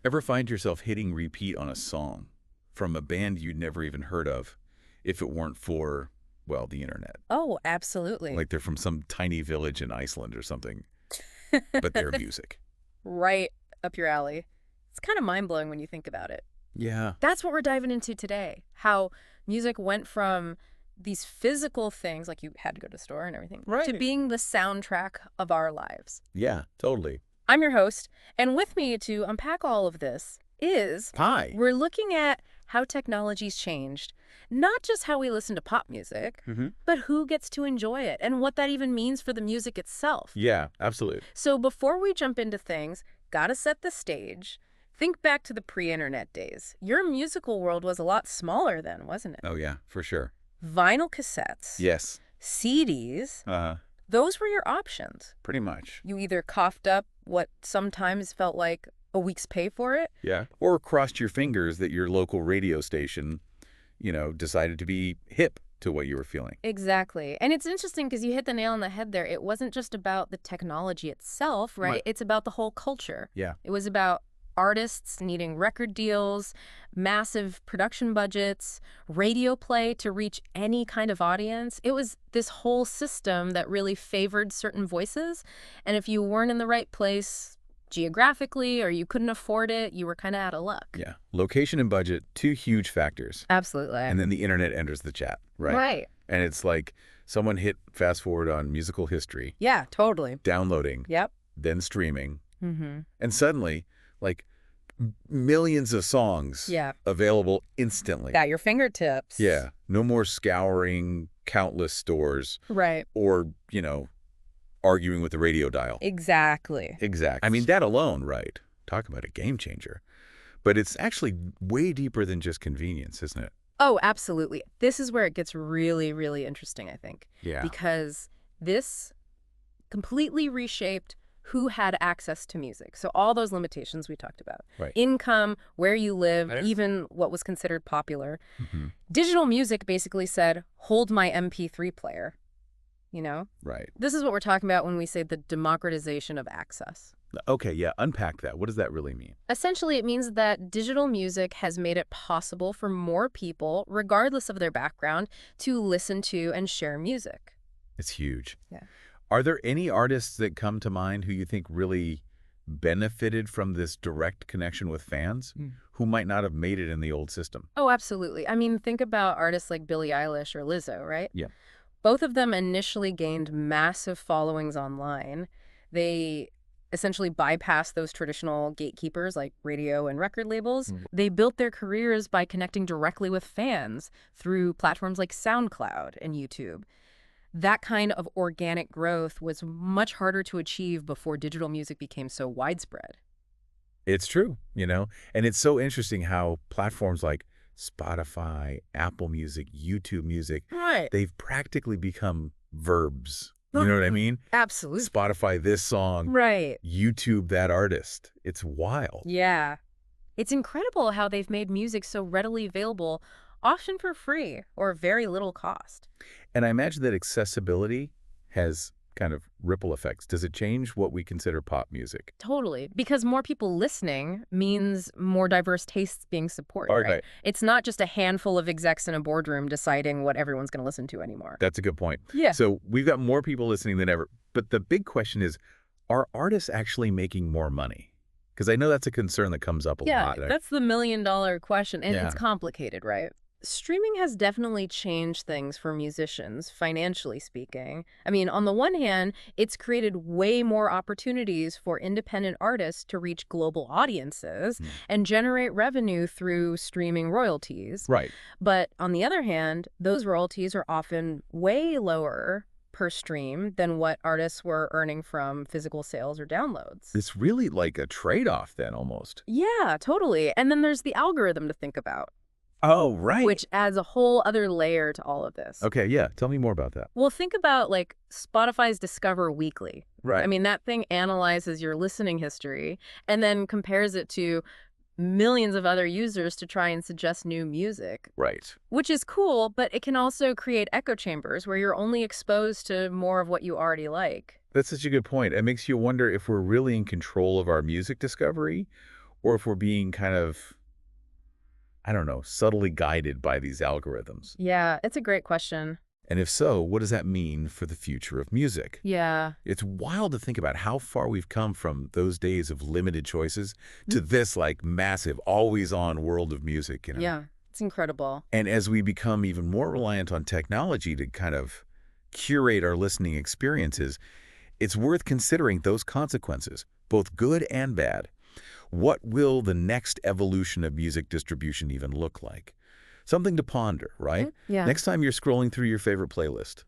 Ever find yourself hitting repeat on a song from a band you'd never even heard of if it weren't for, well, the internet? Oh, absolutely. Like they're from some tiny village in Iceland or something, but their music. Right up your alley. It's kind of mind-blowing when you think about it. Yeah. That's what we're diving into today. How music went from these physical things, like you had to go to the store and everything, to Right. being the soundtrack of our lives. Yeah, totally. I'm your host, and with me to unpack all of this is Hi. we're looking at how technology's changed, not just how we listen to pop music, Mm-hmm. but who gets to enjoy it and what that even means for the music itself. Yeah, absolutely. So before we jump into things, gotta set the stage. Think back to the pre-internet days. Your musical world was a lot smaller then, wasn't it? Oh, yeah, for sure. Vinyl cassettes, Yes. CDs, Uh-huh. those were your options. Pretty much. You either coughed up what sometimes felt like a week's pay for it. Yeah. Or crossed your fingers that your local radio station, decided to be hip to what you were feeling. Exactly. And it's interesting because you hit the nail on the head there. It wasn't just about the technology itself, right? Right. It's about the whole culture. Yeah. It was about artists needing record deals, massive production budgets, radio play to reach any kind of audience. It was this whole system that really favored certain voices. And if you weren't in the right place geographically or you couldn't afford it, you were kind of out of luck. Yeah. Location and budget, two huge factors. Absolutely. And then the internet enters the chat, right? Right. And it's like someone hit fast forward on musical history, Yeah, totally. downloading, Yep. then streaming, Mm-hmm. and suddenly, like, millions of songs Yeah. available instantly. At your fingertips. Yeah. No more scouring countless stores Right. or, arguing with the radio dial. Exactly. Exactly. I mean, that alone, right? Talk about a game changer. But it's actually way deeper than just convenience, isn't it? Oh, absolutely. This is where it gets really, really interesting, I think. Yeah. Because this completely reshaped who had access to music. So all those limitations we talked about. Right. Income, where you live, Right. even what was considered popular. Mm-hmm. Digital music basically said, hold my MP3 player. Right. This is what we're talking about when we say the democratization of access. Okay, yeah, unpack that. What does that really mean? Essentially, it means that digital music has made it possible for more people, regardless of their background, to listen to and share music. It's huge. Yeah. Are there any artists that come to mind who you think really benefited from this direct connection with fans who might not have made it in the old system? Oh, absolutely. I mean, think about artists like Billie Eilish or Lizzo, right? Yeah. Both of them initially gained massive followings online. They essentially bypassed those traditional gatekeepers like radio and record labels. Mm. They built their careers by connecting directly with fans through platforms like SoundCloud and YouTube. That kind of organic growth was much harder to achieve before digital music became so widespread. It's true, and it's so interesting how platforms like Spotify, Apple Music, YouTube Music, Right. they've practically become verbs. You know what I mean? Absolutely. Spotify this song, Right. YouTube that artist. It's wild. Yeah. It's incredible how they've made music so readily available, often for free or very little cost. And I imagine that accessibility has kind of ripple effects. Does it change what we consider pop music? Totally. Because more people listening means more diverse tastes being supported, Okay. right? It's not just a handful of execs in a boardroom deciding what everyone's going to listen to anymore. That's a good point. Yeah. So we've got more people listening than ever. But the big question is, are artists actually making more money? Because I know that's a concern that comes up a lot. That's the million-dollar question, and Yeah. it's complicated, right? Streaming has definitely changed things for musicians, financially speaking. I mean, on the one hand, it's created way more opportunities for independent artists to reach global audiences and generate revenue through streaming royalties. Right. But on the other hand, those royalties are often way lower per stream than what artists were earning from physical sales or downloads. It's really like a trade-off then almost. Yeah, totally. And then there's the algorithm to think about, Oh, right. which adds a whole other layer to all of this. Okay, yeah. Tell me more about that. Well, think about like Spotify's Discover Weekly. Right. I mean, that thing analyzes your listening history and then compares it to millions of other users to try and suggest new music, Right. which is cool, but it can also create echo chambers where you're only exposed to more of what you already like. That's such a good point. It makes you wonder if we're really in control of our music discovery or if we're being kind of, I don't know, subtly guided by these algorithms. Yeah, it's a great question. And if so, what does that mean for the future of music? Yeah. It's wild to think about how far we've come from those days of limited choices to this like massive, always-on world of music, you know? Yeah, it's incredible. And as we become even more reliant on technology to kind of curate our listening experiences, it's worth considering those consequences, both good and bad. What will the next evolution of music distribution even look like? Something to ponder, right? Yeah. Next time you're scrolling through your favorite playlist.